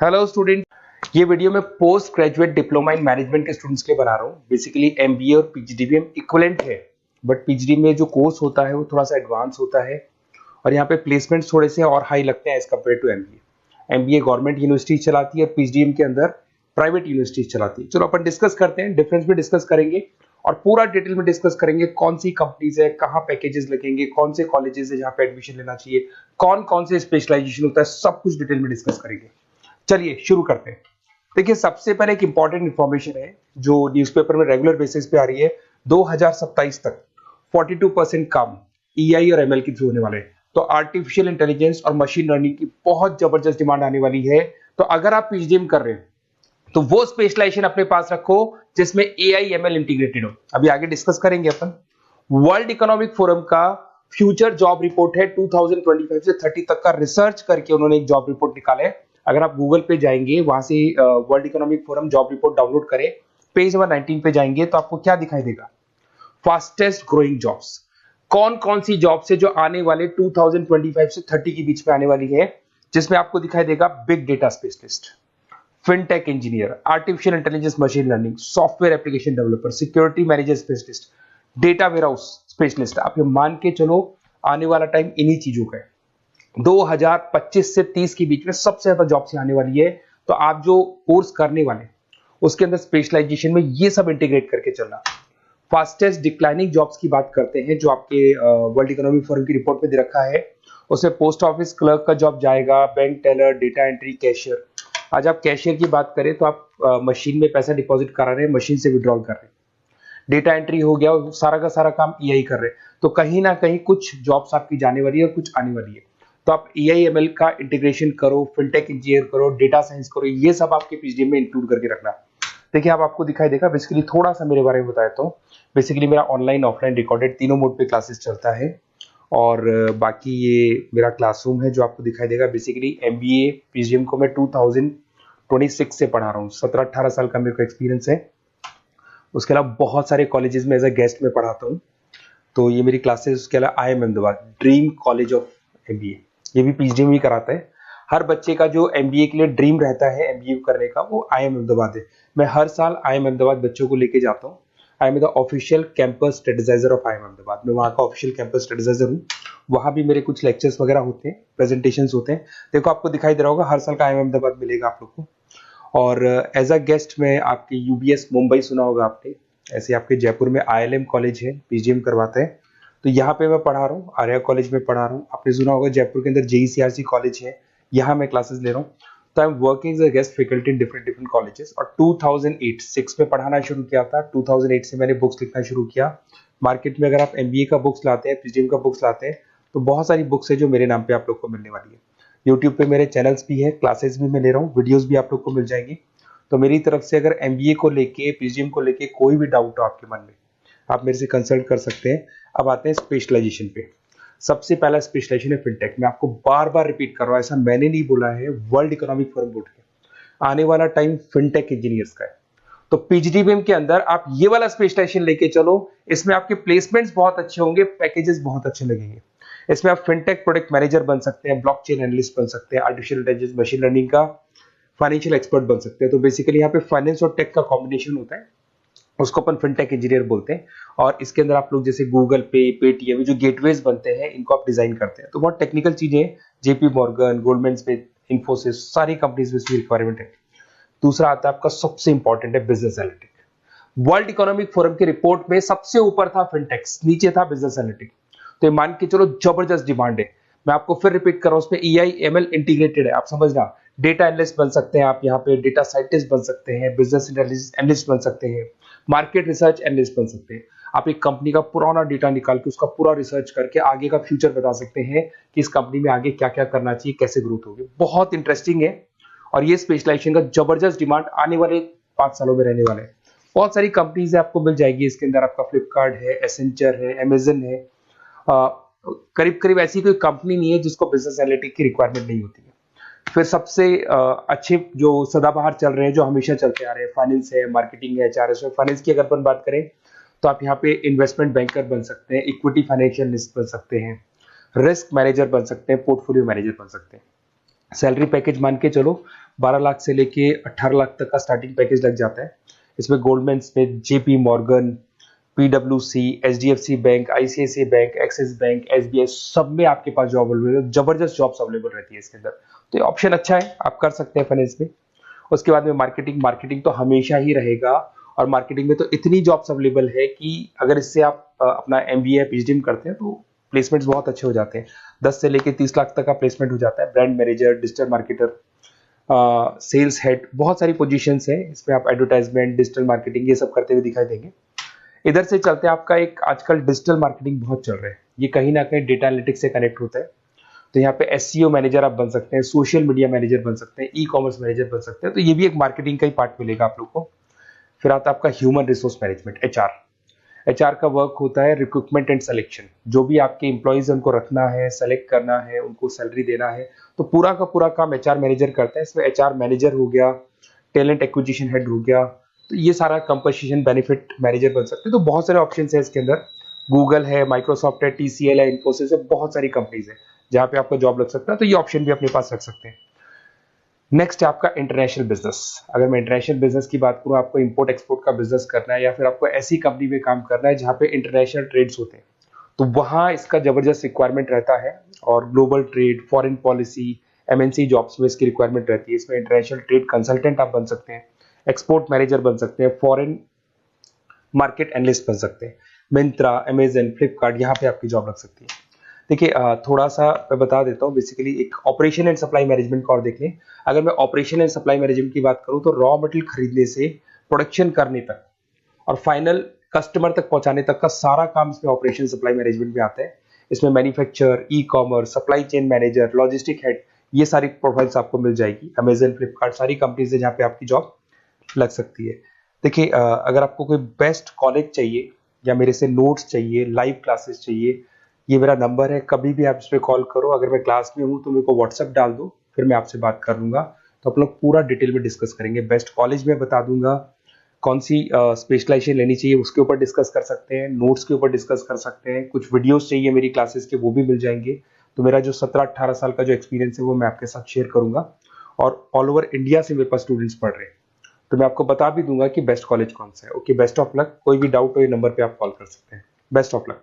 Hello student, ये video मैं post graduate diploma in management के स्टूडेंट्स के लिए बना रहा हूँ। बेसिकली एमबीए और पीजीडीबीएम इक्विवेलेंट है, बट पीजीडी में जो कोर्स होता है वो थोड़ा सा एडवांस होता है और यहाँ पे प्लेसमेंट्स थोड़े से और हाई लगते हैं as compare to MBA. MBA government university चलाती है, पीजीडीएम के अंदर प्राइवेट यूनिवर्सिटी चलाती है। चलो अपन डिस्कस करते हैं, डिफरेंस भी डिस्कस करेंगे और पूरा डिटेल में डिस्कस करेंगे कौन सी कंपनीज है, कहाँ पैकेजेस लगेंगे, कौन से कॉलेजेस है जहाँ पे एडमिशन लेना चाहिए, कौन कौन से स्पेशलाइजेशन होता है, सब कुछ डिटेल में डिस्कस करेंगे। चलिए शुरू करते हैं। देखिए, सबसे पहले एक इंपॉर्टेंट इंफॉर्मेशन है जो न्यूज़पेपर में रेगुलर बेसिस पे आ रही है। 2027 तक 42% काम ईआई और एमएल के थ्रू होने वाले हैं। तो आर्टिफिशियल इंटेलिजेंस और मशीन लर्निंग की बहुत जबरदस्त डिमांड आने वाली है। तो अगर आप पीजीडीएम कर रहे हैं तो वो स्पेशलाइजेशन अपने पास रखो जिसमें एआई एमएल इंटीग्रेटेड हो। अभी आगे डिस्कस करेंगे अपन। वर्ल्ड इकोनॉमिक फोरम का फ्यूचर जॉब रिपोर्ट है 2025 से 30 तक का रिसर्च करके उन्होंने एक जॉब रिपोर्ट निकाला है। अगर आप गूगल पे जाएंगे, वहां से world economic forum job report download करें, पेज नंबर 19 पे जाएंगे तो आपको क्या दिखाई देगा? फास्टेस्ट ग्रोइंग जॉब्स, कौन कौन सी जॉब्स है जो आने वाले 2025 से 30 के बीच में आने वाली है, जिसमें आपको दिखाई देगा big data specialist, fintech engineer, artificial intelligence machine learning, software application developer, security manager specialist, data warehouse specialist. आप ये मान के चलो आने वाला टाइम इन्हीं चीजों का है। 2025 से 30 के बीच में सबसे ज्यादा जॉब्स आने वाली है। तो आप जो कोर्स करने वाले उसके अंदर स्पेशलाइजेशन में ये सब इंटीग्रेट करके चलना। फास्टेस्ट डिक्लाइनिंग जॉब्स की बात करते हैं जो आपके वर्ल्ड इकोनॉमिक फोरम की रिपोर्ट में दे रखा है। उसमें पोस्ट ऑफिस क्लर्क का जॉब जाएगा, bank teller, data entry, cashier. आज आप कैशियर की बात करें तो आप मशीन में पैसा डिपॉजिट करा रहे हैं, मशीन से विड्रॉल कर रहे हैं। डेटा एंट्री हो गया, सारा का सारा काम ईआई कर रहे हैं। तो कहीं ना कहीं कुछ जॉब्स आपकी जाने वाली है और कुछ आने वाली है। तो आप एआई एमएल का इंटीग्रेशन करो, फिनटेक इंजीनियर करो, डेटा साइंस करो, ये सब आपके पीजीडीएम में इंक्लूड करके रखना। देखिए, अब आपको दिखाई देगा। बेसिकली थोड़ा सा मेरे बारे में बताया तो बेसिकली मेरा ऑनलाइन ऑफलाइन रिकॉर्डेड तीनों मोड पे क्लासेस चलता है और बाकी ये मेरा क्लासरूम है जो आपको दिखाई देगा। बेसिकली एमबीए पीजीडीएम को मैं 2026 से पढ़ा रहा हूँ। 17-18 साल का मेरे को एक्सपीरियंस है। उसके अलावा बहुत सारे कॉलेजेस में एज अ गेस्ट में पढ़ाता हूँ। तो ये मेरी क्लासेस, उसके अलावा IIM Ahmedabad dream college of MBA, ये भी पीजीडीएम ही कराता है। हर बच्चे का जो एमबीए के लिए ड्रीम रहता है एमबीए करने का, वो आईएम अहमदाबाद है। मैं हर साल आईएम अहमदाबाद बच्चों को लेके जाता हूँ। I am the official campus strategizer of IIM Ahmedabad. मैं वहाँ का ऑफिशियल कैंपस स्ट्रेटेजाइजर हूँ। वहाँ भी मेरे कुछ लेक्चर्स वगैरह होते हैं, प्रेजेंटेशंस होते हैं। देखो, आपको दिखाई दे रहा होगा हर साल का आईएम अहमदाबाद मिलेगा आप लोग को। और एज अ गेस्ट में आपके यूबीएस मुंबई सुना होगा आपने, ऐसे आपके जयपुर में आईएलएम कॉलेज है, पीजीडीएम करवाते हैं। तो यहाँ पे मैं पढ़ा रहा हूँ, आर्या कॉलेज में पढ़ा रहा हूँ। आपने सुना होगा जयपुर के अंदर जेईसीआरसी कॉलेज है, यहाँ मैं क्लासेस ले रहा हूँ। तो I am working as a guest faculty in different colleges. और 2008-6 में पढ़ाना शुरू किया था। 2008 से मैंने बुक्स लिखना शुरू किया। मार्केट में अगर आप एमबीए का बुक्स लाते हैं, पीजीडीएम का बुक्स लाते हैं, तो बहुत सारी बुक्स है जो मेरे नाम पे आप लोग को मिलने वाली है। यूट्यूब पे मेरे चैनल्स भी है, क्लासेस भी मैं ले रहा हूँ, वीडियोज भी आप लोग को मिल जाएंगी। तो मेरी तरफ से अगर एमबीए को लेके, पीजीडीएम को लेके कोई भी डाउट हो आपके मन में, आप मेरे से कंसल्ट कर सकते हैं। अब आते हैं स्पेशलाइजेशन पे। सबसे पहला स्पेशलाइजेशन है फिनटेक। मैं आपको बार बार रिपीट कर रहा हूं, ऐसा मैंने नहीं बोला है, वर्ल्ड इकोनॉमिक फोरम बोर्ड के आने वाला टाइम फिनटेक इंजीनियर्स का है। तो पीजीडीबीएम के अंदर आप ये वाला स्पेशलाइजेशन लेके चलो। इसमें आपके प्लेसमेंट्स बहुत अच्छे होंगे, पैकेजेस बहुत अच्छे लगेंगे। इसमें आप फिनटेक प्रोडक्ट मैनेजर बन सकते हैं, ब्लॉकचेन एनालिस्ट बन सकते हैं, आर्टिफिशियल इंटेलिजेंस मशीन लर्निंग का फाइनेंशियल एक्सपर्ट बन सकते हैं। तो बेसिकली यहाँ पे फाइनेंस और टेक का कॉम्बिनेशन होता है, उसको अपन फिनटेक इंजीनियर बोलते हैं। और इसके अंदर आप लोग जैसे गूगल पे, पेटीएम, जो गेटवेज बनते हैं, इनको आप डिजाइन करते हैं। तो बहुत टेक्निकल चीजें हैं। JP Morgan, Goldman Smith, Infosys, सारी कंपनीज में इसकी रिक्वायरमेंट है। दूसरा आता है आपका सबसे इंपॉर्टेंट है business analytic. World economic forum की रिपोर्ट में सबसे ऊपर था फिनटेक्स, नीचे था बिजनेस एनालिटिक। तो ये मान के चलो जबरदस्त डिमांड है। मैं आपको फिर रिपीट कर रहा हूं, उसमें ईआई एमएल इंटीग्रेटेड है। आप समझना, डेटा एनालिस्ट बन सकते हैं आप, यहाँ पे डेटा साइंटिस्ट बन सकते हैं, बिजनेस एनालिस्ट बन सकते हैं, मार्केट रिसर्च एनालिस्ट बन सकते हैं। आप एक कंपनी का पुराना डेटा निकाल के उसका पूरा रिसर्च करके आगे का फ्यूचर बता सकते हैं कि इस कंपनी में आगे क्या क्या करना चाहिए, कैसे ग्रोथ होगी। बहुत इंटरेस्टिंग है और ये स्पेशलाइजेशन का जबरदस्त डिमांड आने वाले 5 सालों में रहने वाले हैं। बहुत सारी कंपनीज है आपको मिल जाएगी इसके अंदर। आपका फ्लिपकार्ट है, एसेंचर है, अमेजन है। करीब करीब ऐसी कोई कंपनी नहीं है जिसको बिजनेस एनालिटिक की रिक्वायरमेंट नहीं होती है। फिर सबसे अच्छे जो सदाबहार चल रहे हैं, जो हमेशा चलते आ रहे हैं, फाइनेंस है, मार्केटिंग है, एचआरएस है। फाइनेंस की अगर अपन बात करें तो आप यहाँ पे इन्वेस्टमेंट बैंकर बन सकते हैं, इक्विटी फाइनेंशियल एनालिस्ट बन सकते हैं, रिस्क मैनेजर बन सकते हैं, पोर्टफोलियो मैनेजर बन सकते हैं। सैलरी पैकेज मान के चलो 12 लाख से लेके 18 लाख तक का स्टार्टिंग पैकेज लग जाता है। इसमें गोल्डमैन स्मिथ, जेपी मॉर्गन, पीडब्ल्यूसी, HDFC bank, ICICI bank, Axis bank, SBI, सब में आपके पास जॉब अवेलेबल है। जबरदस्त जॉब्स अवेलेबल रहती है इसके अंदर, तो ये ऑप्शन अच्छा है, आप कर सकते हैं फाइनेंस में। उसके बाद में मार्केटिंग, मार्केटिंग तो हमेशा ही रहेगा, और मार्केटिंग में तो इतनी जॉब्स अवेलेबल है कि अगर इससे आप अपना एमबीए या पीएचडी करते हैं तो प्लेसमेंट्स बहुत अच्छे हो जाते हैं। 10 से लेके 30 लाख तक का प्लेसमेंट हो जाता है। Brand manager, digital marketer, sales head, बहुत सारी पोजीशंस हैं इसमें। आप एडवर्टाइजमेंट, डिजिटल मार्केटिंग ये सब करते हुए दिखाई देंगे। इधर से चलते हैं, आपका एक आजकल डिजिटल मार्केटिंग बहुत चल रहा है, ये कहीं ना कहीं डेटा एनालिटिक्स से कनेक्ट होता है। तो यहाँ पे एसईओ मैनेजर आप बन सकते हैं, सोशल मीडिया मैनेजर बन सकते हैं, ई कॉमर्स मैनेजर बन सकते हैं, तो ये भी एक मार्केटिंग का ही पार्ट मिलेगा आप लोग को। फिर आता है आपका human resource management, HR. HR का वर्क होता है रिक्रूटमेंट एंड सिलेक्शन। जो भी आपके एम्प्लॉइज उनको रखना है, सेलेक्ट करना है, उनको सैलरी देना है, तो पूरा का पूरा काम एचआर मैनेजर करता है। इसमें एचआर मैनेजर हो गया, टैलेंट एक्विजिशन हेड हो गया, तो ये सारा कंपनसेशन बेनिफिट मैनेजर बन सकते हैं। तो बहुत सारे ऑप्शन है इसके अंदर। गूगल है, माइक्रोसॉफ्ट है, टीसीएल है, इन्फोसिस है, बहुत सारी कंपनीज है जहां पे आपका जॉब लग सकता है, तो ये ऑप्शन भी अपने पास रख सकते हैं। नेक्स्ट है आपका इंटरनेशनल बिजनेस। अगर मैं इंटरनेशनल बिजनेस की बात करूं, आपको इंपोर्ट एक्सपोर्ट का बिजनेस करना है या फिर आपको ऐसी कंपनी में काम करना है जहां पे इंटरनेशनल ट्रेड्स होते हैं, तो वहां इसका जबरदस्त रिक्वायरमेंट रहता है। और global trade, foreign policy, MNC jobs में इसकी रिक्वायरमेंट रहती है। इसमें इंटरनेशनल ट्रेड कंसल्टेंट आप बन सकते हैं, एक्सपोर्ट मैनेजर बन सकते हैं, फॉरेन मार्केट एनालिस्ट बन सकते हैं। मिंत्रा, अमेजन, फ्लिपकार्ट, यहाँ पे आपकी जॉब लग सकती है। देखिए थोड़ा सा मैं बता देता हूँ। बेसिकली एक ऑपरेशन एंड सप्लाई मैनेजमेंट का और देख लें। अगर मैं ऑपरेशन एंड सप्लाई मैनेजमेंट की बात करूँ तो रॉ मटेरियल खरीदने से प्रोडक्शन करने तक और फाइनल कस्टमर तक पहुंचाने तक का सारा काम इसमें ऑपरेशन सप्लाई मैनेजमेंट में आता है। इसमें manufacture, e commerce, supply chain manager, logistic head, ये सारी प्रोफाइल्स आपको मिल जाएगी। अमेजन, फ्लिपकार्ट, सारी कंपनीज है जहाँ पे आपकी जॉब लग सकती है। देखिए अगर आपको कोई बेस्ट कॉलेज चाहिए या मेरे से नोट्स चाहिए, लाइव क्लासेस चाहिए, ये मेरा नंबर है, कभी भी आप इस पर कॉल करो। अगर मैं क्लास में हूँ तो मेरे को व्हाट्सएप डाल दो, फिर मैं आपसे बात कर लूंगा। तो आप लोग पूरा डिटेल में डिस्कस करेंगे। बेस्ट कॉलेज में बता दूंगा, कौन सी स्पेशलाइजेशन लेनी चाहिए उसके ऊपर डिस्कस कर सकते हैं, नोट्स के ऊपर डिस्कस कर सकते हैं। कुछ वीडियोस चाहिए मेरी क्लासेस के, वो भी मिल जाएंगे। तो मेरा जो 17-18 साल का जो एक्सपीरियंस है वो मैं आपके साथ शेयर करूंगा। और ऑल ओवर इंडिया से मेरे पास स्टूडेंट्स पढ़ रहे हैं, तो मैं आपको बता भी दूंगा कि बेस्ट कॉलेज कौन सा है। Okay, best of luck. कोई भी डाउट हो ये नंबर पे आप कॉल कर सकते हैं। Best of luck.